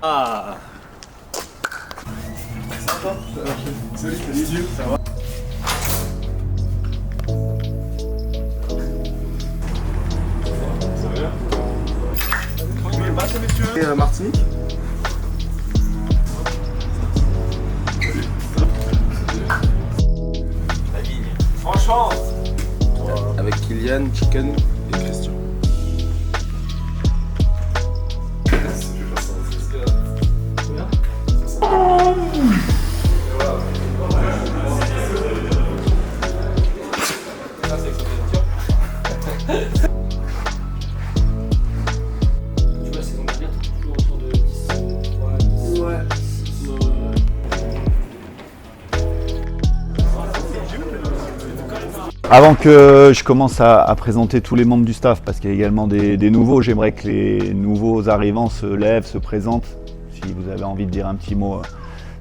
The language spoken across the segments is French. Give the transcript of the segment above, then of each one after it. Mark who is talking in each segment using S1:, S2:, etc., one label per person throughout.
S1: Ah.
S2: Salut, les yeux, ça va? Ça va bien? Vous voulez pas, messieurs? Martinique?
S1: La vigne.
S2: Franchement!
S3: Avec Kylian, Chicken et Christian.
S4: Avant que je commence à présenter tous les membres du staff, parce qu'il y a également des nouveaux, j'aimerais que les nouveaux arrivants se lèvent, se présentent. Si vous avez envie de dire un petit mot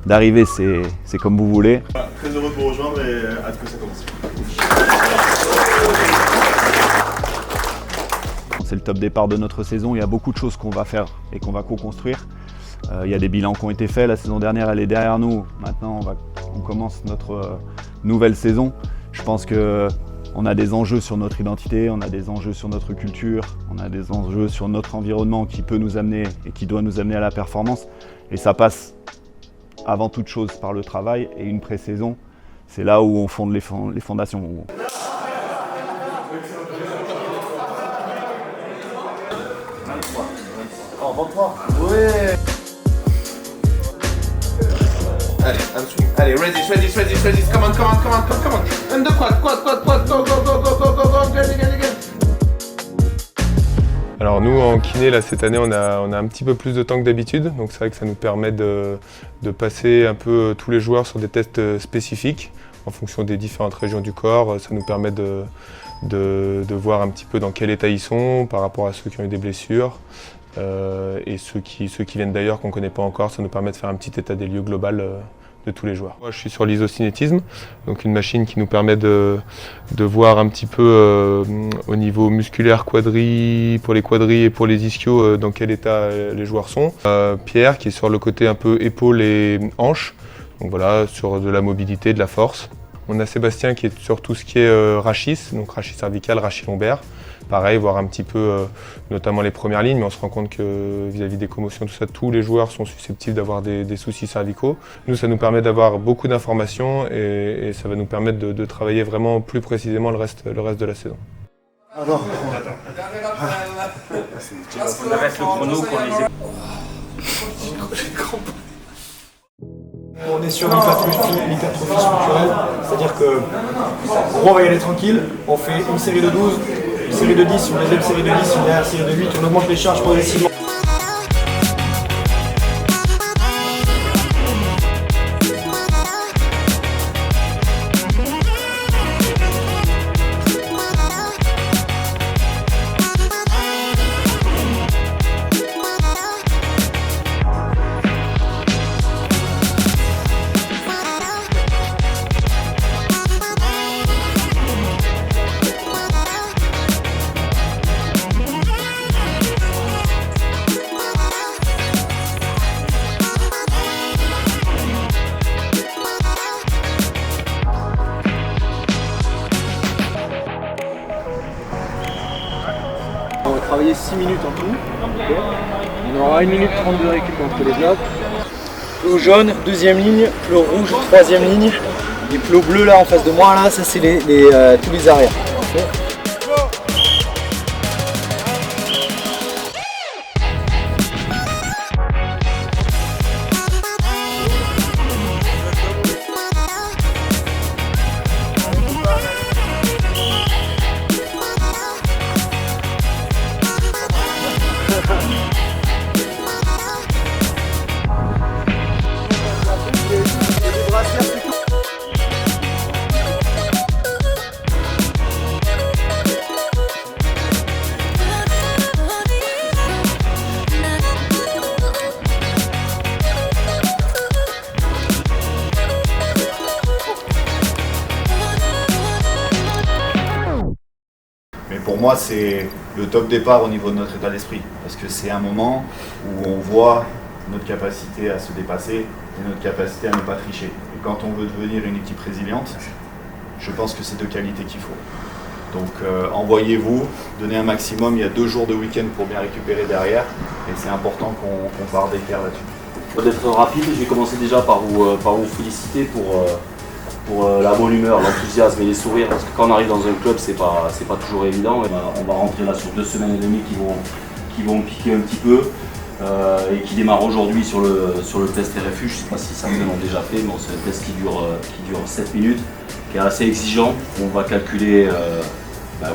S4: d'arrivée, c'est comme vous voulez.
S2: Très heureux de vous rejoindre et hâte que ça commence.
S4: C'est le top départ de notre saison, il y a beaucoup de choses qu'on va faire et qu'on va co-construire. Il y a des bilans qui ont été faits, la saison dernière elle est derrière nous. Maintenant on commence notre nouvelle saison. Je pense qu'on a des enjeux sur notre identité, on a des enjeux sur notre culture, on a des enjeux sur notre environnement qui peut nous amener et qui doit nous amener à la performance. Et ça passe avant toute chose par le travail et une pré-saison. C'est là où on fonde les fondations.
S2: Oh, 23. Ouais.
S3: Allez, un swing. Allez, ready. Come on. And the quad. Go. Again.
S5: Alors nous en kiné là cette année on a un petit peu plus de temps que d'habitude, donc c'est vrai que ça nous permet de passer un peu tous les joueurs sur des tests spécifiques en fonction des différentes régions du corps. Ça nous permet de voir un petit peu dans quel état ils sont par rapport à ceux qui ont eu des blessures et ceux qui viennent d'ailleurs qu'on ne connaît pas encore. Ça nous permet de faire un petit état des lieux global de tous les joueurs. Moi je suis sur l'isocinétisme, donc une machine qui nous permet de voir un petit peu au niveau musculaire pour les quadris et pour les ischios dans quel état les joueurs sont. Pierre qui est sur le côté un peu épaules et hanches, donc voilà, sur de la mobilité, de la force. On a Sébastien qui est sur tout ce qui est rachis, donc rachis cervical, rachis lombaire. Pareil, voir un petit peu, notamment les premières lignes, mais on se rend compte que vis-à-vis des commotions, tout ça, tous les joueurs sont susceptibles d'avoir des soucis cervicaux. Nous, ça nous permet d'avoir beaucoup d'informations et ça va nous permettre de travailler vraiment plus précisément le reste de la saison.
S2: Alors,
S1: Ça reste le chrono pour les.
S6: On est sur l'hypertrophie structurelle, c'est-à-dire que on va y aller tranquille, on fait une série de 12, une série de 10, une deuxième série de 10, une dernière série de 8, on augmente les charges progressivement.
S7: On va travailler 6 minutes en tout. Okay. On aura 1 minute 30 de récup entre les blocs. Plot jaune, deuxième ligne, plot rouge, troisième ligne. Et plot bleu là en face de moi, là, ça c'est tous les arrières. Okay.
S8: Mais pour moi, c'est le top départ au niveau de notre état d'esprit. Parce que c'est un moment où on voit notre capacité à se dépasser et notre capacité à ne pas tricher. Et quand on veut devenir une équipe résiliente, je pense que c'est deux qualités qu'il faut. Donc envoyez-vous, donnez un maximum, il y a 2 jours de week-end pour bien récupérer derrière et c'est important qu'on part d'équerre là-dessus.
S9: Pour être rapide, je vais commencer déjà par vous féliciter pour la bonne humeur, l'enthousiasme et les sourires, parce que quand on arrive dans un club, c'est pas toujours évident. On va rentrer là sur 2 semaines et demie qui vont piquer un petit peu et qui démarrent aujourd'hui sur le test RFU. Je ne sais pas si certains l'ont déjà fait, mais c'est un test qui dure 7 minutes, qui est assez exigeant. On va calculer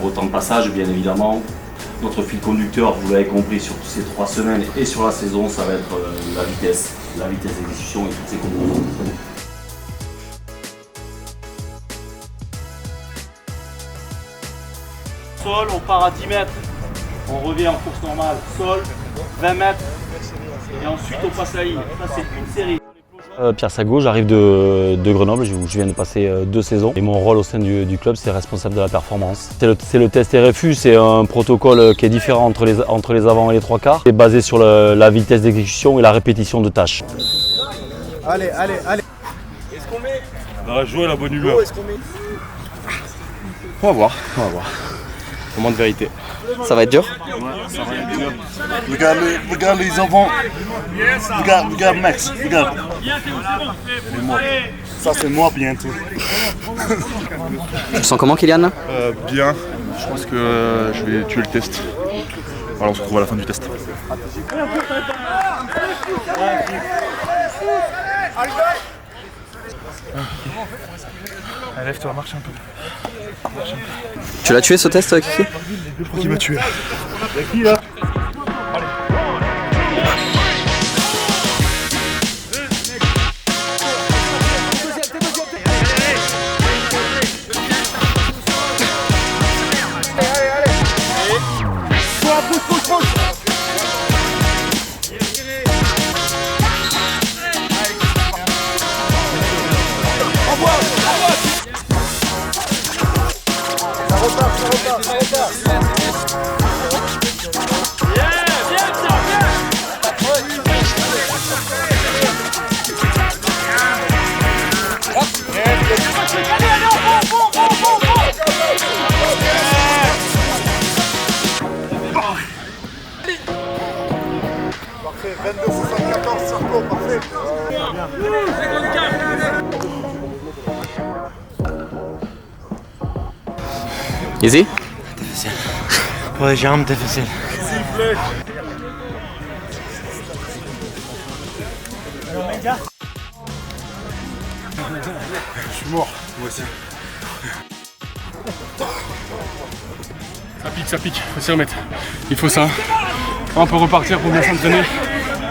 S9: vos temps de passage, bien évidemment. Notre fil conducteur, vous l'avez compris, sur ces 3 semaines et sur la saison, ça va être la vitesse d'exécution et toutes ces composantes. Sol, on part à 10 mètres, on revient en course normale, sol, 20 mètres, et ensuite on passe la ligne. Ça c'est une série.
S10: Pierre Sago, j'arrive de Grenoble, je viens de passer 2 saisons et mon rôle au sein du club c'est responsable de la performance. C'est le test RFU, c'est un protocole qui est différent entre les avants et les 3 quarts. C'est basé sur la vitesse d'exécution et la répétition de tâches.
S2: Allez.
S6: Est-ce qu'on met
S5: Jouer à la bonne humeur.
S6: Est-ce qu'on met
S2: On va voir. Moment de vérité.
S11: Ça va être dur.
S2: Ça va être dur. Regarde les enfants. Regarde Max. Regarde. Et moi. Ça c'est moi bientôt.
S11: Tu te sens comment, Kylian?
S2: Bien. Je pense que je vais tuer le test. Alors on se retrouve à la fin du test.
S5: Allez, lève-toi, marche un peu.
S11: Tu l'as tué ce test, Kiki?
S2: Je crois qu'il m'a tué. Y'a qui là? Parfait, 22,74, Sarko, parfait.
S11: Easy?
S7: Difficile. Pour les jambes, difficile.
S2: S'il vous plaît. Je suis mort, moi aussi.
S5: Ça pique, faut s'y remettre. Il faut ça. On peut repartir pour bien s'entraîner.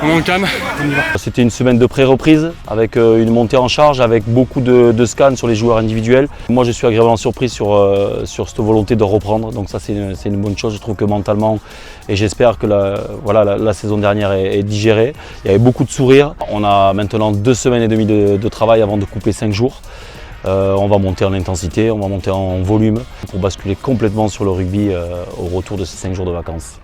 S5: On est en calme, on y va.
S10: C'était une semaine de pré-reprise avec une montée en charge, avec beaucoup de scans sur les joueurs individuels. Moi je suis agréablement surpris sur cette volonté de reprendre, donc ça c'est une bonne chose. Je trouve que mentalement, et j'espère que la saison dernière est digérée. Il y avait beaucoup de sourires. On a maintenant 2 semaines et demie de travail avant de couper 5 jours. On va monter en intensité, on va monter en volume pour basculer complètement sur le rugby au retour de ces 5 jours de vacances.